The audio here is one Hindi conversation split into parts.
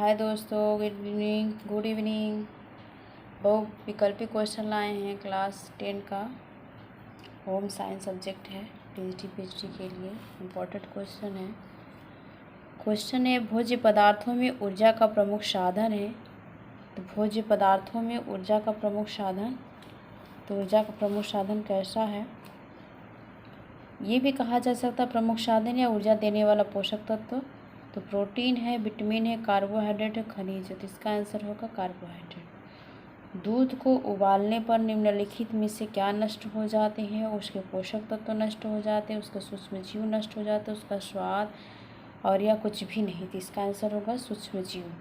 हाय दोस्तों, गुड इवनिंग। बहु विकल्पी क्वेश्चन लाए हैं क्लास 10 का। होम साइंस सब्जेक्ट है, पीएचडी के लिए इम्पोर्टेंट क्वेश्चन है। क्वेश्चन है, भोज्य पदार्थों में ऊर्जा का प्रमुख साधन है। तो भोज्य पदार्थों में ऊर्जा का प्रमुख साधन, तो ऊर्जा का प्रमुख साधन कैसा है? ये भी कहा जा सकता है प्रमुख साधन या ऊर्जा देने वाला पोषक तत्व। तो प्रोटीन है, विटामिन है, कार्बोहाइड्रेट है, खनिज है। तो इसका आंसर होगा कार्बोहाइड्रेट। दूध को उबालने पर निम्नलिखित में से क्या नष्ट हो जाते हैं? उसके पोषक तत्व नष्ट हो जाते हैं, उसके सूक्ष्म जीव नष्ट हो जाते हैं, उसका स्वाद और या कुछ भी नहीं। तो इसका आंसर होगा सूक्ष्म जीव।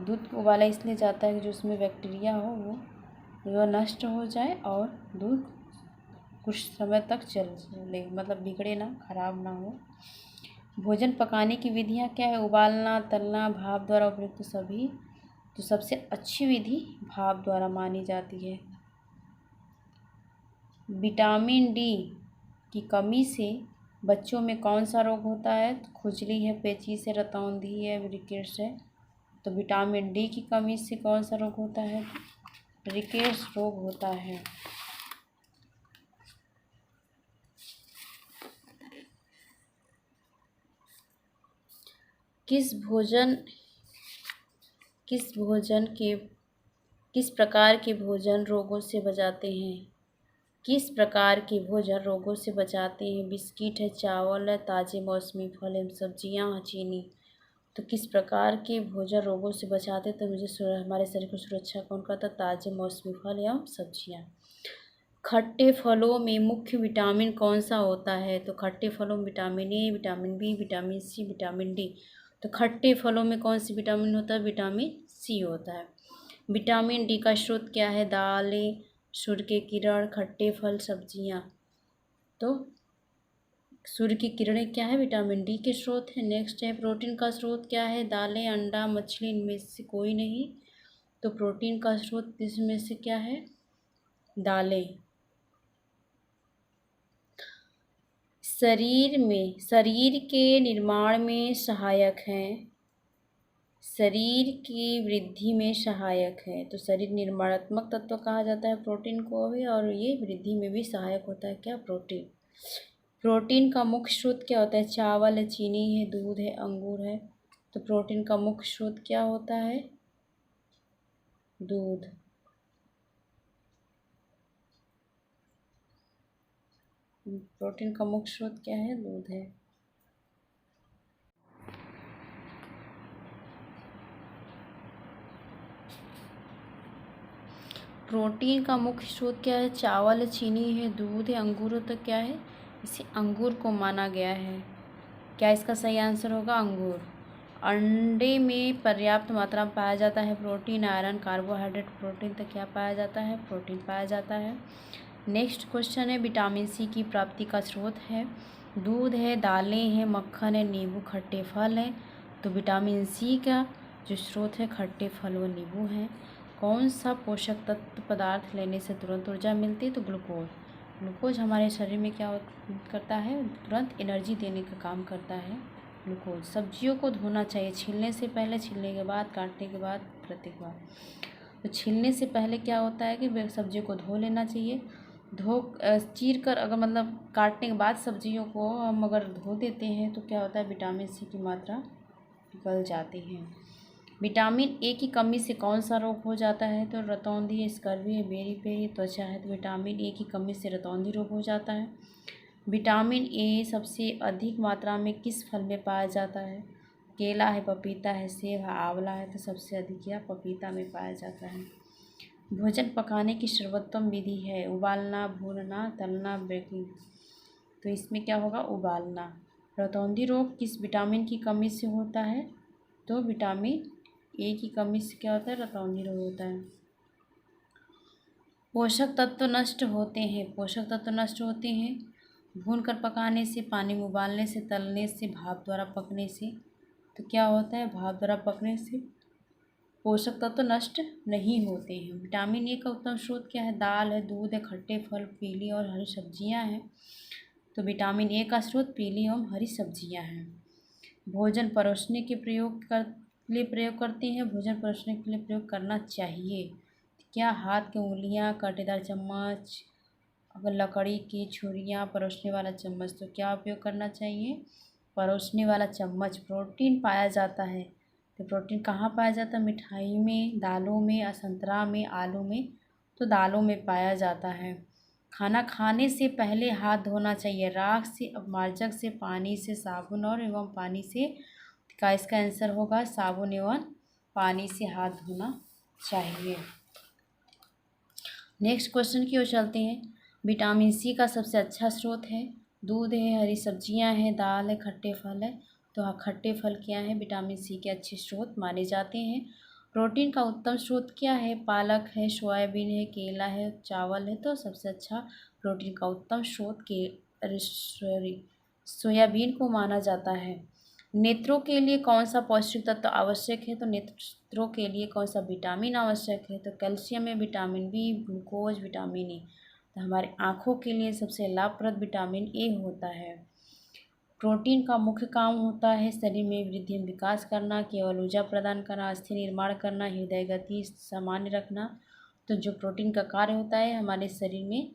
दूध को उबाला इसलिए जाता है कि जो उसमें बैक्टीरिया हो वो नष्ट हो जाए और दूध कुछ समय तक चले, मतलब बिगड़े ना, खराब ना हो। भोजन पकाने की विधियाँ क्या है? उबालना, तलना, भाप द्वारा उपयुक्त सभी। तो सबसे अच्छी विधि भाप द्वारा मानी जाती है। विटामिन डी की कमी से बच्चों में कौन सा रोग होता है? तो खुजली है, पेचिश है, रतौंधी है, रिकेट्स है। तो विटामिन डी की कमी से कौन सा रोग होता है? रिकेट्स रोग होता है। किस प्रकार के भोजन रोगों से बचाते हैं? किस प्रकार के भोजन रोगों से बचाते हैं? बिस्किट है, चावल है, ताज़े मौसमी फल एवं सब्जियां, चीनी। तो किस प्रकार के भोजन रोगों से बचाते हैं? तो हमारे शरीर को सुरक्षा कौन करता है? ताज़े मौसमी फल एवं सब्जियां। खट्टे फलों में मुख्य विटामिन कौन सा होता है? तो खट्टे फलों में vitamin A, vitamin B, vitamin C, vitamin D. तो खट्टे फलों में कौन सी विटामिन होता है? विटामिन सी होता है। विटामिन डी का स्रोत क्या है? दालें, सूर्य के किरण, खट्टे फल, सब्जियां। तो सूर्य की किरणें क्या है? विटामिन डी के स्रोत है। नेक्स्ट है, प्रोटीन का स्रोत क्या है? दालें, अंडा, मछली, इनमें से कोई नहीं। तो प्रोटीन का स्रोत इसमें से क्या है? दालें। शरीर के निर्माण में सहायक हैं, शरीर की वृद्धि में सहायक है। तो शरीर निर्माणात्मक तत्व कहा जाता है प्रोटीन को भी, और ये वृद्धि में भी सहायक होता है क्या? प्रोटीन। प्रोटीन का मुख्य स्रोत क्या होता है? चावल है, चीनी है, दूध है, अंगूर है। तो प्रोटीन का मुख्य स्रोत क्या होता है? दूध। प्रोटीन का मुख्य स्रोत क्या है? दूध है। प्रोटीन का मुख्य स्रोत क्या है? चावल है, चीनी है, दूध है, अंगूर है। तो क्या है? इसे अंगूर को माना गया है। क्या इसका सही आंसर होगा? अंगूर। अंडे में पर्याप्त मात्रा में पाया जाता है प्रोटीन, आयरन, कार्बोहाइड्रेट, प्रोटीन। तो क्या पाया जाता है? प्रोटीन पाया जाता है। नेक्स्ट क्वेश्चन है, विटामिन सी की प्राप्ति का स्रोत है। दूध है, दालें हैं, मक्खन है, नींबू, खट्टे फल हैं। तो विटामिन सी का जो स्रोत है खट्टे फल व नींबू हैं। कौन सा पोषक तत्व पदार्थ लेने से तुरंत ऊर्जा मिलती है? तो ग्लूकोज। ग्लूकोज हमारे शरीर में क्या करता है? तुरंत एनर्जी देने का काम करता है ग्लूकोज। सब्जियों को धोना चाहिए, छीलने से पहले, छीलने के बाद, काटने के बाद, प्रत्येक बार। तो छीलने से पहले क्या होता है कि सब्जियों को धो लेना चाहिए। चीर कर, अगर मतलब काटने के बाद सब्जियों को हम अगर धो देते हैं तो क्या होता है? विटामिन सी की मात्रा निकल जाती है। विटामिन ए की कमी से कौन सा रोग हो जाता है? तो रतौंधी है, स्कर्वी है, बेरी त्वचा है। तो विटामिन ए की कमी से रतौंधी रोग हो जाता है। विटामिन ए सबसे अधिक मात्रा में किस फल में पाया जाता है? केला है, पपीता है, सेब है, आंवला है। तो सबसे अधिक यह पपीता में पाया जाता है। भोजन पकाने की सर्वोत्तम विधि है उबालना, भूनना, तलना, बेकिंग। तो इसमें क्या होगा? उबालना। रतौंधी रोग किस विटामिन की कमी से होता है? तो विटामिन ए की कमी से क्या होता है? रतौंधी रोग होता है। पोषक तत्व नष्ट होते हैं। पोषक तत्व नष्ट होते हैं भूनकर पकाने से, पानी में उबालने से, तलने से, भाप द्वारा पकने से। तो क्या होता है? भाप द्वारा पकने से पोषक तत्व नष्ट नहीं होते हैं। विटामिन ए का उत्तम स्रोत क्या है? दाल है, दूध है, खट्टे फल, पीली और हरी सब्जियां हैं। तो विटामिन ए का स्रोत पीली एवं हरी सब्जियां हैं। भोजन परोसने के के लिए प्रयोग करते हैं, भोजन परोसने के लिए प्रयोग करना चाहिए? क्या हाथ की उंगलियां, कांटेदार चम्मच, अगर लकड़ी की छुरियां, परोसने वाला चम्मच, तो क्या उपयोग करना चाहिए? परोसने वाला चम्मच। प्रोटीन पाया जाता है, तो प्रोटीन कहाँ पाया जाता है? मिठाई में, दालों में, संतरा में, आलू में, तो दालों में पाया जाता है। खाना खाने से पहले हाथ धोना चाहिए, राख से, अपमार्जक से, पानी से, साबुन और एवं पानी से। का इसका आंसर होगा साबुन एवं पानी से हाथ धोना चाहिए। नेक्स्ट क्वेश्चन की ओर चलते हैं। विटामिन सी का सबसे अच्छा स्रोत है? दूध है, हरी सब्जियां हैं, दाल है, खट्टे फल है। तो हाँ, खट्टे फल क्या है? विटामिन सी के अच्छे स्रोत माने जाते हैं। प्रोटीन का उत्तम स्रोत क्या है? पालक है, सोयाबीन है, केला है, चावल है। तो सबसे अच्छा प्रोटीन का उत्तम स्रोत के सोयाबीन को माना जाता है। नेत्रों के लिए कौन सा पौष्टिक तत्व आवश्यक है? तो नेत्रों के लिए कौन सा विटामिन आवश्यक है? तो कैल्शियम है, vitamin B, glucose, vitamin A. तो हमारे आँखों के लिए सबसे लाभप्रद विटामिन ए होता है। प्रोटीन का मुख्य काम होता है शरीर में वृद्धि एवं विकास करना, केवल ऊर्जा प्रदान करना, अस्थि निर्माण करना, हृदय गति सामान्य रखना। तो जो प्रोटीन का कार्य होता है हमारे शरीर में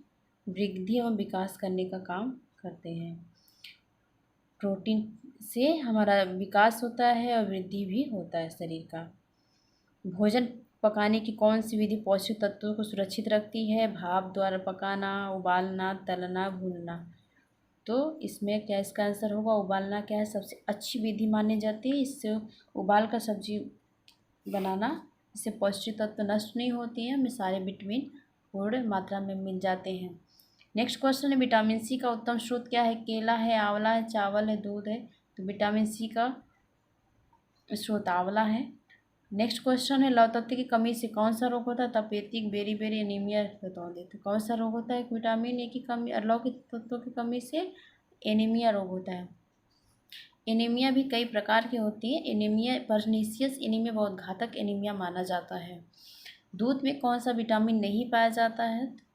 वृद्धि एवं विकास करने का काम करते हैं। प्रोटीन से हमारा विकास होता है और वृद्धि भी होता है शरीर का। भोजन पकाने की कौन सी विधि पौष्टिक तत्वों को सुरक्षित रखती है? भाप द्वारा पकाना, उबालना, तलना, भूनना। तो इसमें क्या इसका आंसर होगा? उबालना क्या है? सबसे अच्छी विधि मानी जाती है। इससे उबाल कर सब्जी बनाना, इससे पौष्टिक तत्व नष्ट नहीं होती हैं, हमें सारे विटामिन पूर्ण मात्रा में मिल जाते हैं। नेक्स्ट क्वेश्चन है, विटामिन सी का उत्तम स्रोत क्या है? केला है, आंवला है, चावल है, दूध है। तो विटामिन सी का स्रोत आंवला है। नेक्स्ट क्वेश्चन है, लौह तत्व की कमी से कौन सा रोग होता है? तपेदिक, बेरी एनीमिया बता देते। कौन सा रोग होता है? विटामिन ए की कमी और लौह के तत्वों की कमी से एनीमिया रोग होता है। एनीमिया भी कई प्रकार की होती है। एनीमिया, पर्नीशियस एनीमिया बहुत घातक एनीमिया माना जाता है। दूध में कौन सा विटामिन नहीं पाया जाता है?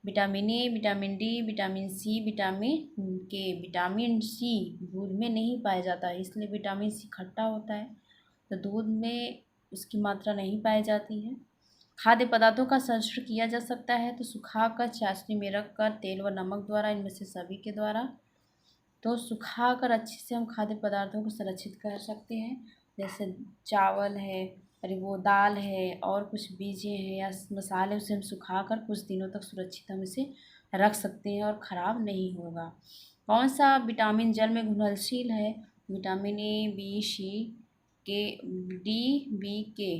Vitamin A, vitamin D, vitamin C, vitamin K. Vitamin C दूध में नहीं पाया जाता है, इसलिए विटामिन सी खट्टा होता है, तो दूध में उसकी मात्रा नहीं पाई जाती है। खाद्य पदार्थों का संरक्षण किया जा सकता है, तो सुखाकर, चाशनी में रखकर, तेल व नमक द्वारा, इनमें से सभी के द्वारा। तो सुखाकर अच्छे से हम खाद्य पदार्थों को संरक्षित कर सकते हैं, जैसे चावल है, अरे वो दाल है और कुछ बीजें हैं या मसाले, उसे हम सुखाकर कुछ दिनों तक सुरक्षित हम इसे रख सकते हैं और ख़राब नहीं होगा। कौन सा विटामिन जल में घुलनशील है? विटामिन ए, बी, सी, के, डी, बी, के।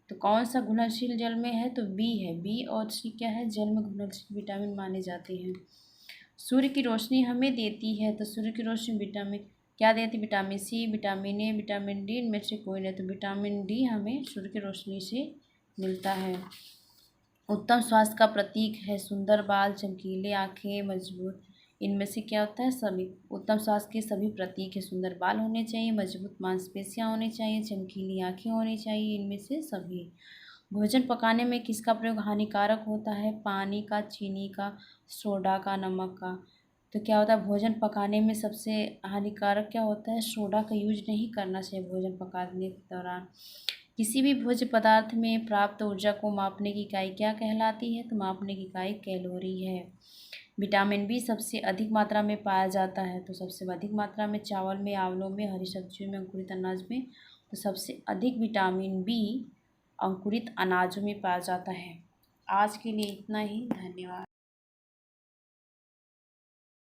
तो कौन सा घुलनशील जल में है? तो बी है। बी और सी क्या है? जल में घुलनशील विटामिन माने जाते हैं। सूर्य की रोशनी हमें देती है, तो सूर्य की रोशनी विटामिन क्या देती है? Vitamin C, vitamin A, vitamin D, इनमें से कोई नहीं। तो विटामिन डी हमें सूर्य की रोशनी से मिलता है। उत्तम स्वास्थ्य का प्रतीक है सुंदर बाल, चमकीले आँखें, मजबूत। इनमें से क्या होता है? सभी उत्तम स्वास्थ्य के सभी प्रतीक है। सुंदर बाल होने चाहिए, मजबूत मांसपेशियाँ होनी चाहिए, चमकीली आँखें होनी चाहिए, इनमें से सभी। भोजन पकाने में किसका प्रयोग हानिकारक होता है? पानी का, चीनी का, सोडा का, नमक का। तो क्या होता है? भोजन पकाने में सबसे हानिकारक क्या होता है? सोडा का यूज नहीं करना चाहिए भोजन पकाने के दौरान। किसी भी भोज्य पदार्थ में प्राप्त ऊर्जा को मापने की इकाई क्या कहलाती है? तो मापने की इकाई कैलोरी है। विटामिन बी सबसे अधिक मात्रा में पाया जाता है, तो सबसे अधिक मात्रा में चावल में, आंवलों में, हरी सब्जियों में, अंकुरित अनाज में। तो सबसे अधिक विटामिन बी अंकुरित अनाजों में पाया जाता है। आज के लिए इतना ही, धन्यवाद।